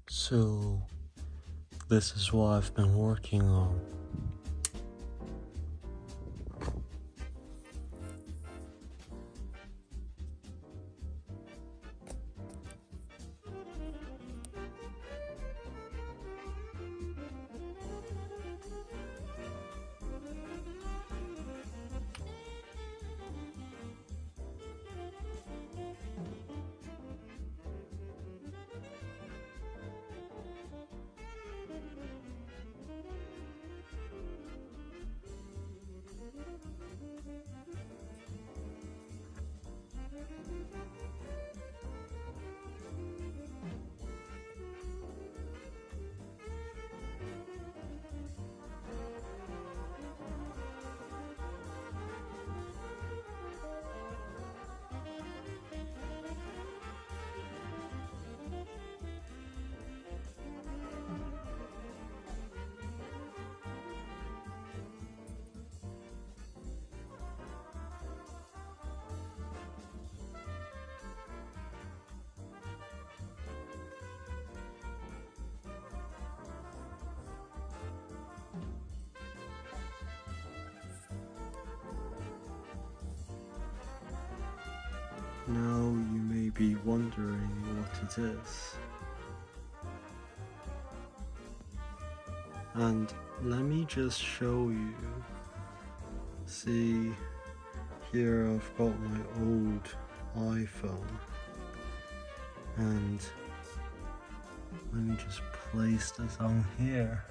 So, this is what I've been working on. Now you may be wondering what it is. And let me just show you. See, here I've got my old iPhone. And let me just place this on here.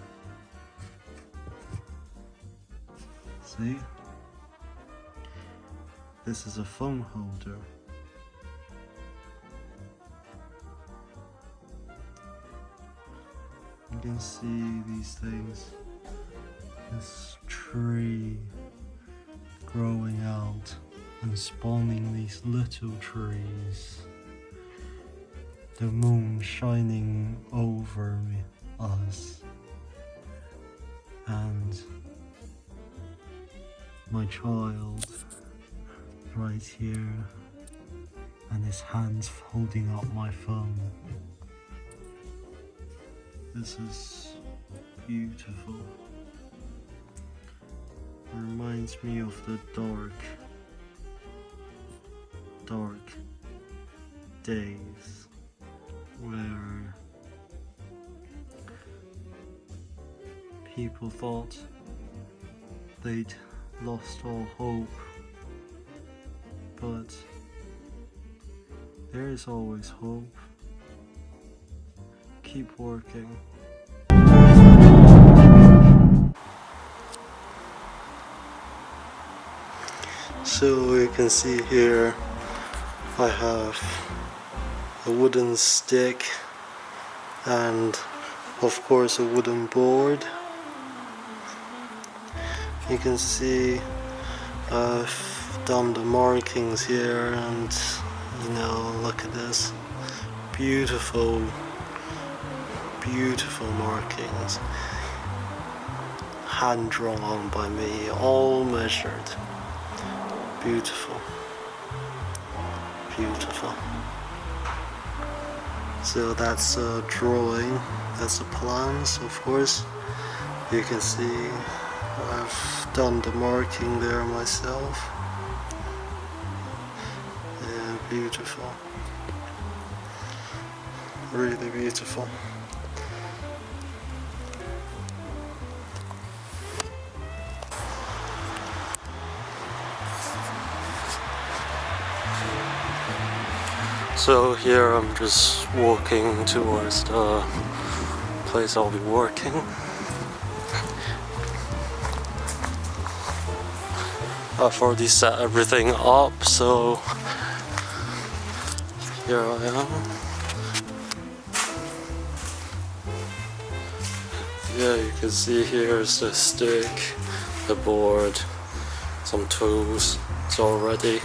See? This is a phone holder. You can see these things, this tree growing out and spawning these little trees, the moon shining over us, and my child right here, and his hands holding up my phone. This is beautiful. It reminds me of the dark days where people thought they'd lost all hope, but there is always hope. Keep working. So you can see here I have a wooden stick and of course a wooden board. You can see I've done the markings here, and you know, look at this. Beautiful markings, hand drawn by me, all measured. Beautiful. So that's a drawing, that's the plans, of course. You can see I've done the marking there myself. Yeah, beautiful. Really beautiful. So here I'm just walking towards the place I'll be working. I've already set everything up, so here I am. Yeah, you can see here's the stick, the board, some tools. It's all ready.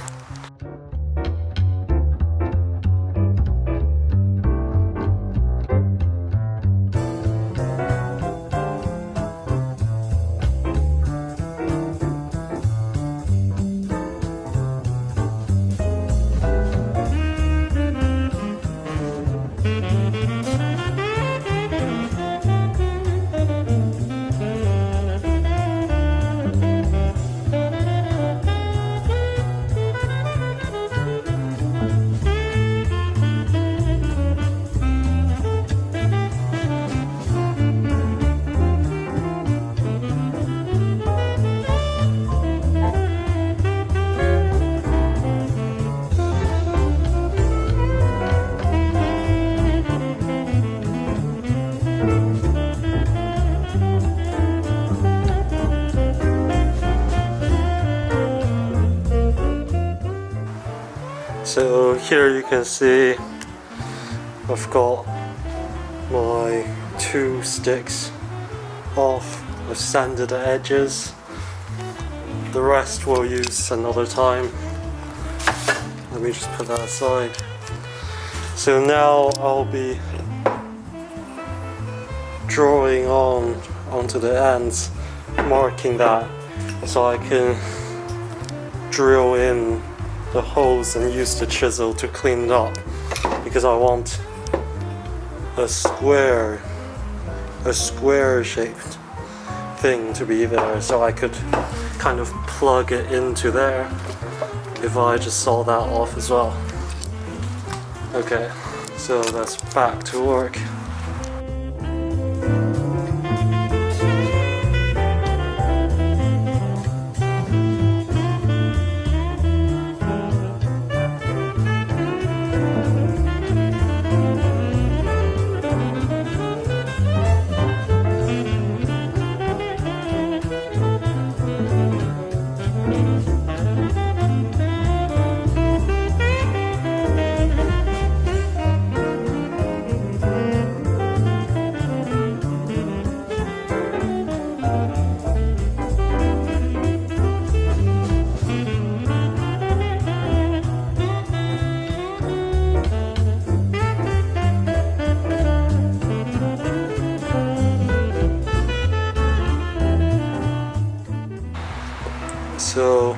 here you can see I've got my 2 sticks off. I've sanded the edges. The rest we'll use another time. Let me just put that aside. So now I'll be drawing onto the ends, marking that so I can drill in the holes and use the chisel to clean it up, because I want a square shaped thing to be there, so I could kind of plug it into there if I just saw that off as well. Okay, so that's back to work. So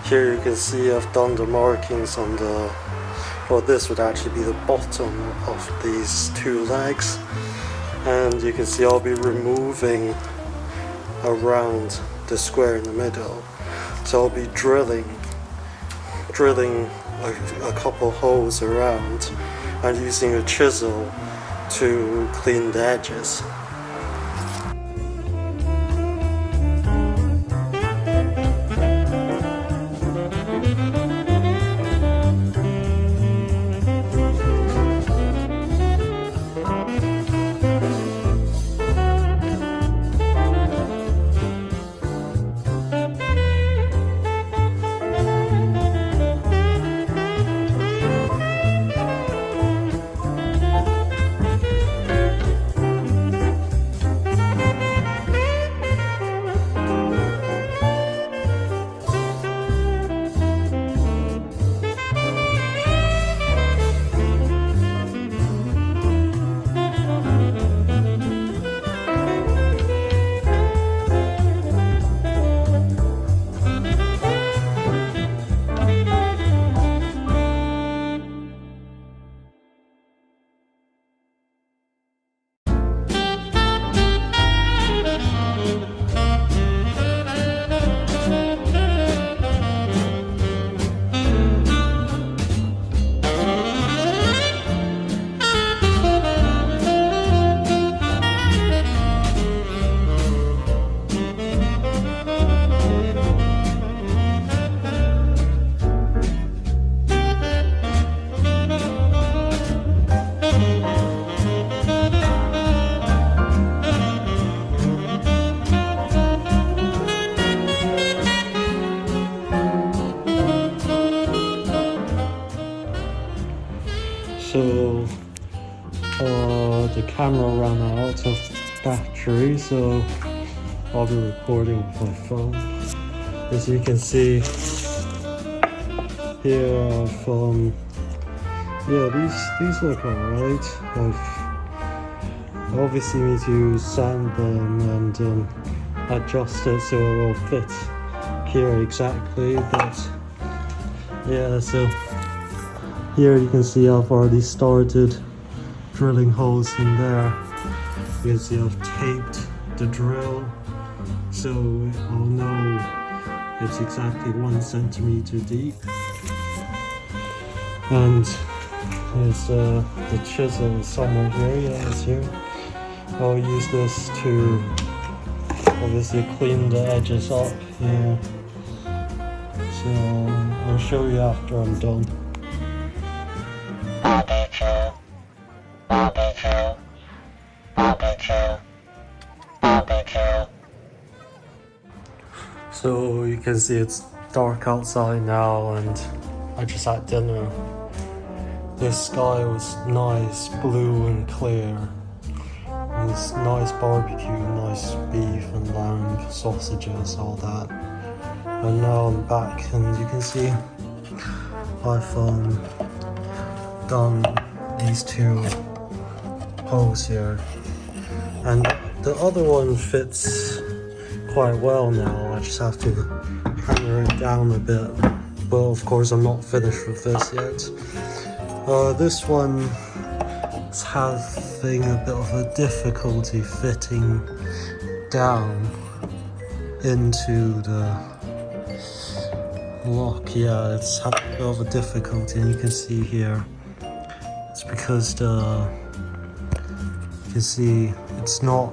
here you can see I've done the markings on the, well, this would actually be the bottom of these 2 legs, and you can see I'll be removing around the square in the middle. So I'll be drilling a couple holes around and using a chisel to clean the edges. So the camera ran out of battery, so I'll be recording with my phone. As you can see here, these look alright. I obviously need to sand them and adjust it so it will fit here exactly, but yeah, so here you can see I've already started drilling holes in there. You can see I've taped the drill, so I'll know it's exactly 1 centimeter deep. And there's the chisel is somewhere here. Yeah, it's here. I'll use this to obviously clean the edges up here. So I'll show you after I'm done. So you can see it's dark outside now, and I just had dinner. this sky was nice, blue and clear. It was nice barbecue, nice beef and lamb, sausages, all that. And now I'm back, and you can see I've done these two poles here, and the other one fits quite well now. I just have to hammer it down a bit, but of course I'm not finished with this yet. This one is having a bit of a difficulty fitting down into the lock. Yeah, it's having a bit of a difficulty, and you can see here it's because you can see it's not,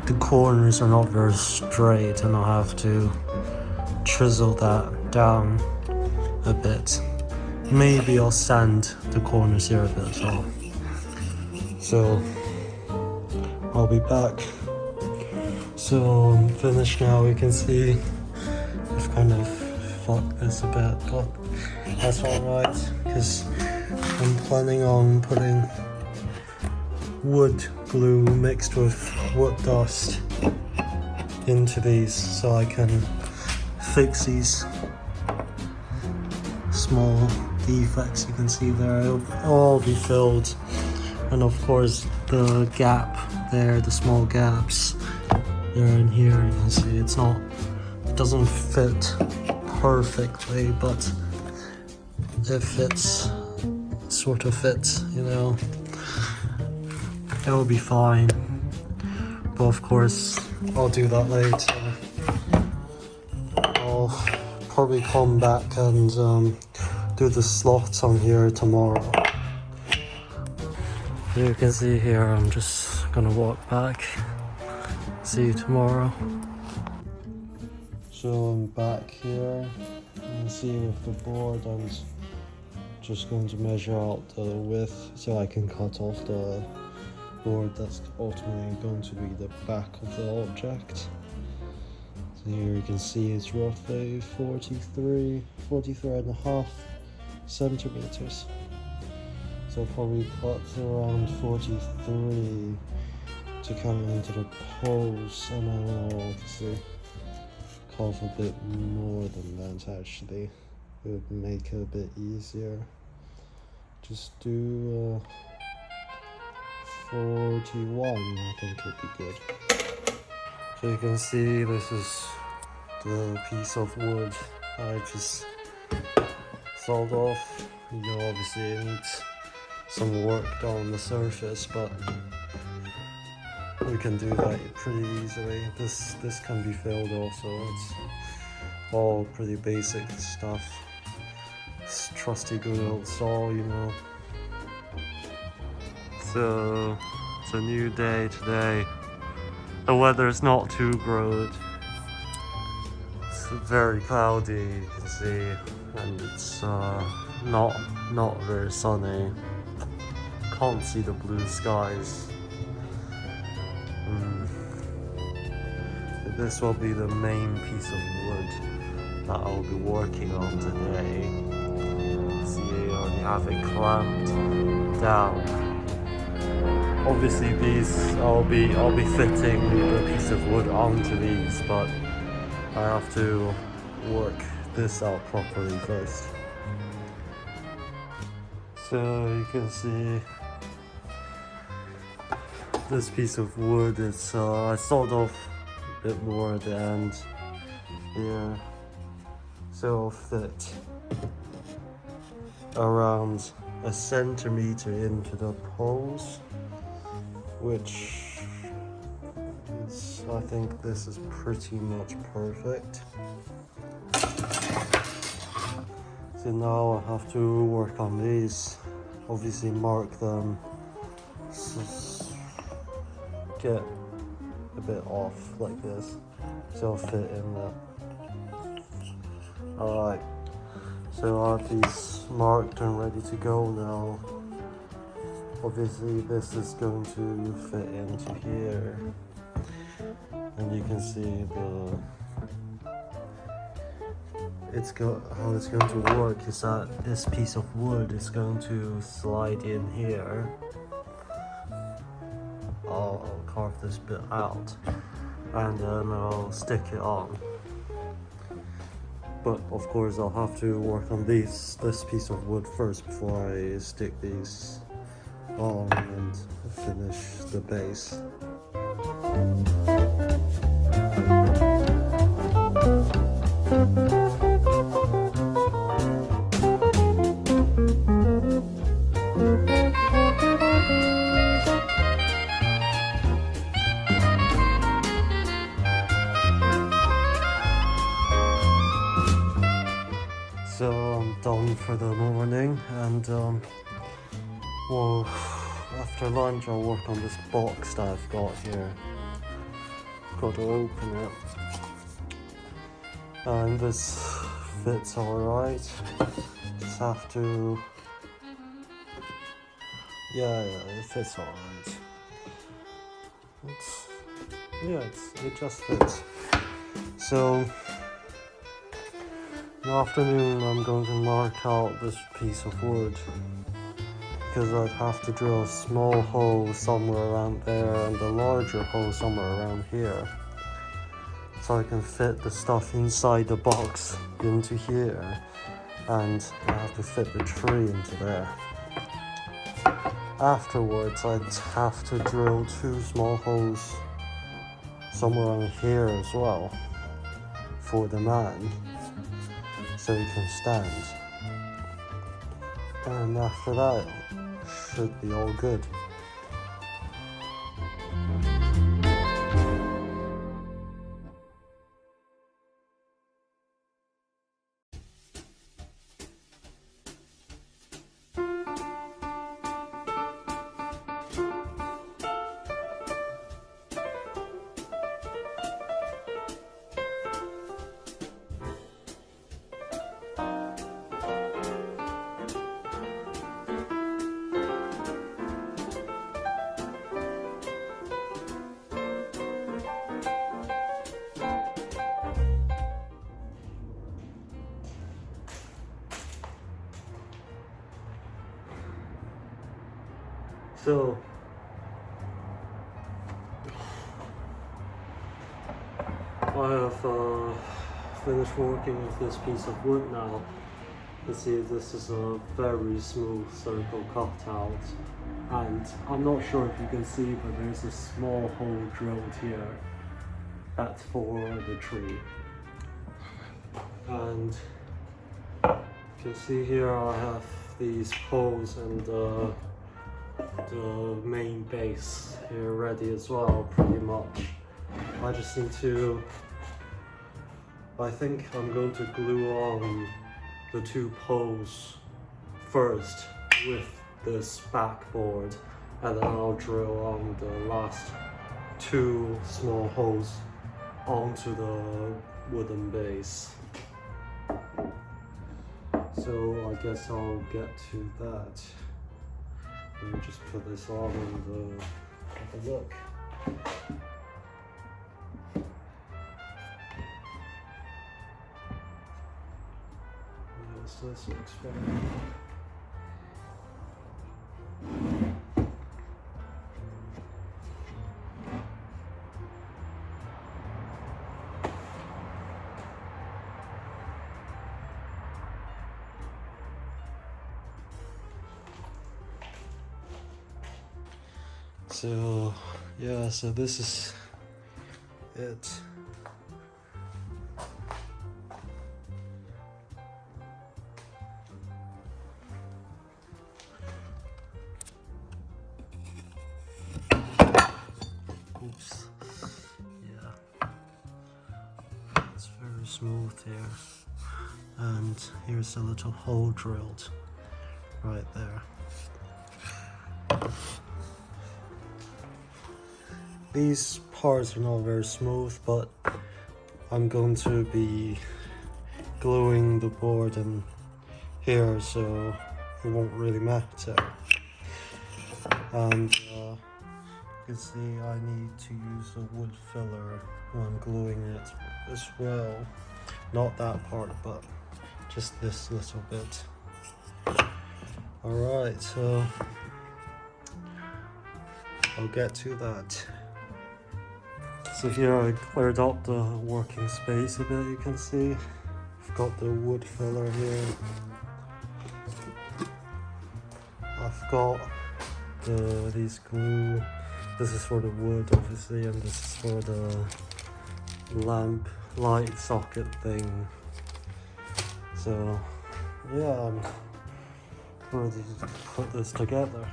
the corners are not very straight, and I have to chisel that down a bit. Maybe I'll sand the corners here a bit as well. So I'll be back. So I'm finished now. You can see I've kind of fucked this a bit, but that's alright, because I'm planning on putting wood glue mixed with wood dust into these, so I can fix these small defects you can see there. It'll all be filled, and of course the gap there, the small gaps there and here, you can see it doesn't fit perfectly, but it fits, sort of fits, you know. It'll be fine, but of course I'll do that later. I'll probably come back and do the slots on here tomorrow. You can see here, I'm just gonna walk back. See you tomorrow. So I'm back here. You can see with the board, I'm just going to measure out the width so I can cut off the board that's ultimately going to be the back of the object. So here you can see it's roughly 43 and a half centimeters. So I'll probably cut around 43 to come into the poles, and then I'll obviously cut a bit more than that. Actually, it would make it a bit easier. Just do 41, I think would be good. So you can see this is the piece of wood I just sawed off. You know, obviously it needs some work done on the surface, but we can do that pretty easily. This can be filled also. It's all pretty basic stuff. It's trusty good old saw, you know. So it's a new day today. The weather's not too good. It's very cloudy, you can see, and it's not very sunny. Can't see the blue skies. This will be the main piece of wood that I'll be working on today. See, I already have it clamped down. Obviously these, I'll be fitting the piece of wood onto these, but I have to work this out properly first. So you can see this piece of wood is I sawed off a bit more at the end here, so it'll fit around a centimeter into the poles, which is, I think this is pretty much perfect. So now I have to work on these, obviously mark them, get a bit off like this, so I'll fit in there. Alright, so I have these marked and ready to go now. Obviously this is going to fit into here, and you can see how it's going to work is that this piece of wood is going to slide in here. I'll carve this bit out and then I'll stick it on. But of course I'll have to work on this piece of wood first before I stick these on and finish the base. So I'm done for the morning, and well, after lunch I'll work on this box that I've got here. Got to open it, and this fits alright. Just have to, yeah, it fits alright. It just fits. So in the afternoon I'm going to mark out this piece of wood, because I'd have to drill a small hole somewhere around there and a larger hole somewhere around here, so I can fit the stuff inside the box into here, and I have to fit the tree into there. Afterwards I'd have to drill 2 small holes somewhere around here as well for the man, so he can stand. And after that, should be all good. So I have finished working with this piece of wood now. You see, this is a very smooth circle cut out, and I'm not sure if you can see, but there's a small hole drilled here. That's for the tree. And you can see here I have these poles and the main base here ready as well, pretty much. I just need to, I think I'm going to glue on the 2 poles first with this backboard, and then I'll drill on the last 2 small holes onto the wooden base. So I guess I'll get to that. Let me just put this on and have a look. Yes, this looks better. So yeah, so this is it. Oops. Yeah. It's very smooth here. And here's a little hole drilled right there. These parts are not very smooth, but I'm going to be gluing the board in here, so it won't really matter. And you can see I need to use a wood filler when gluing it as well. Not that part, but just this little bit. Alright, so I'll get to that. So here I cleared up the working space a bit, you can see. I've got the wood filler here. I've got these glue. This is for the wood obviously, and this is for the lamp light socket thing. So yeah, I'm ready to put this together.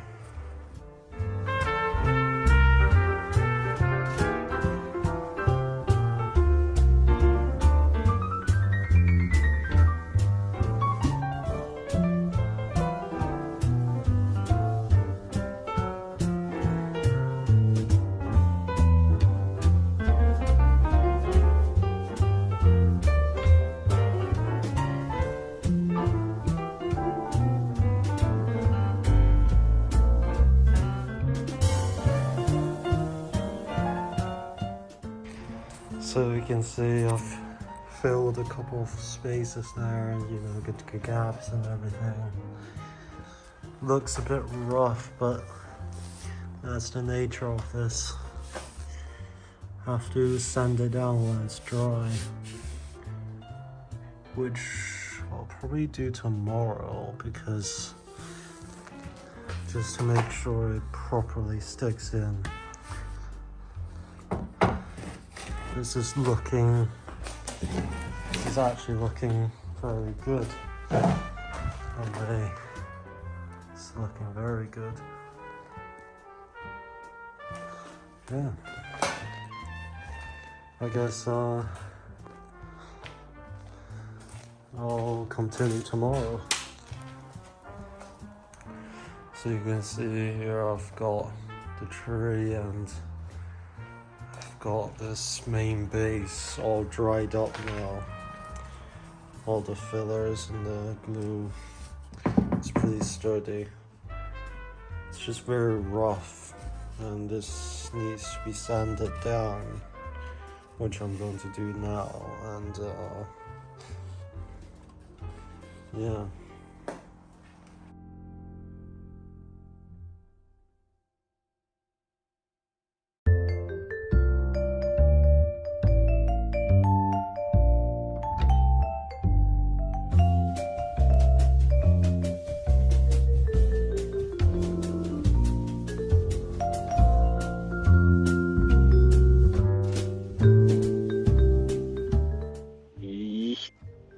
So you can see I've filled a couple of spaces there, and you know, good gaps and everything. Looks a bit rough, but that's the nature of this. Have to sand it down when it's dry, which I'll probably do tomorrow, because just to make sure it properly sticks in. This is actually looking very good. It's looking very good. Yeah. I guess I'll continue tomorrow. So you can see here I've got the tree, and I've got this main base all dried up now. All the fillers and the glue. It's pretty sturdy. It's just very rough, and this needs to be sanded down, which I'm going to do now. And yeah.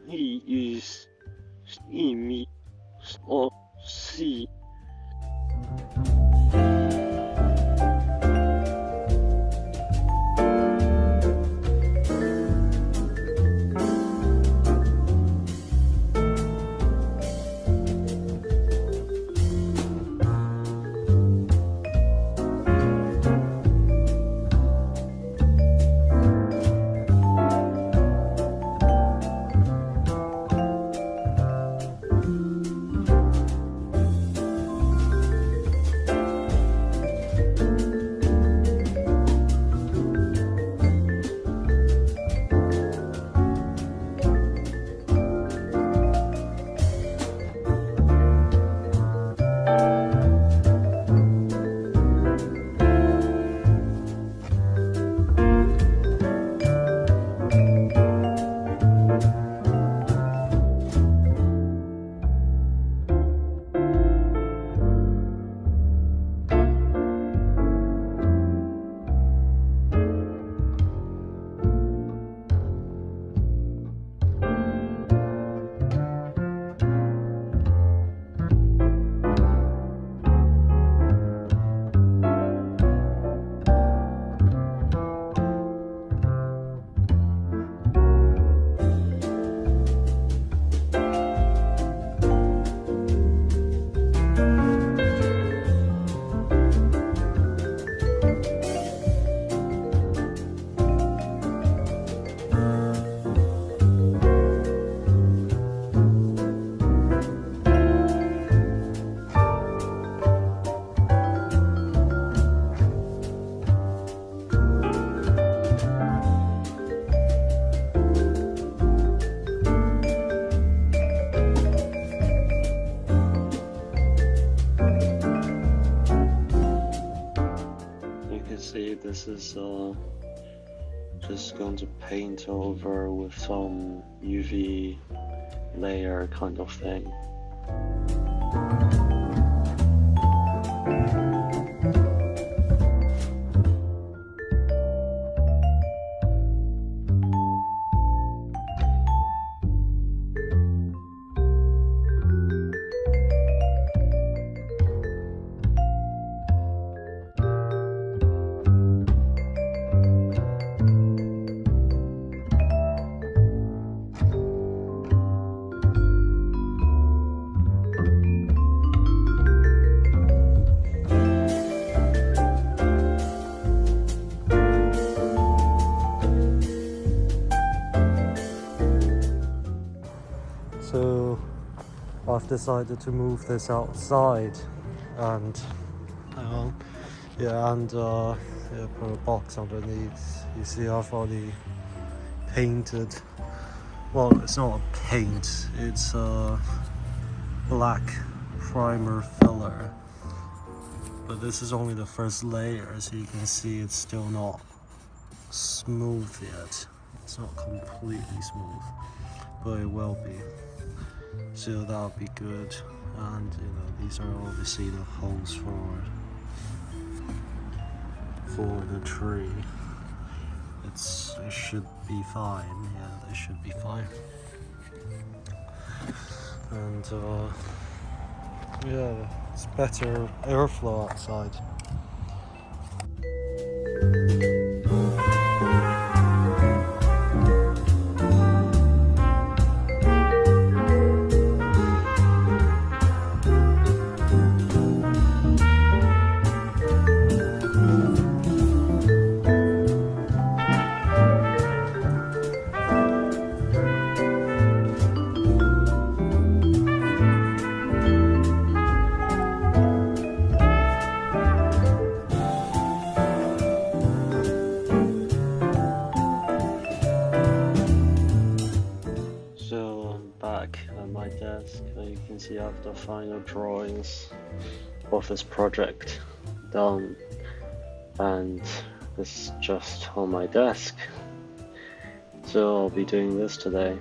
He is See, this is just going to paint over with some UV layer kind of thing. So I've decided to move this outside and put a box underneath. You see I've already painted, well, it's not a paint, it's a black primer filler, but this is only the first layer, so you can see it's still not smooth yet. It's not completely smooth, but it will be. So that'll be good. And these are obviously the holes for the tree. It should be fine. Yeah, they should be fine. And yeah, it's better airflow outside. At my desk, you can see I have the final drawings of this project done, and this is just on my desk, so I'll be doing this today.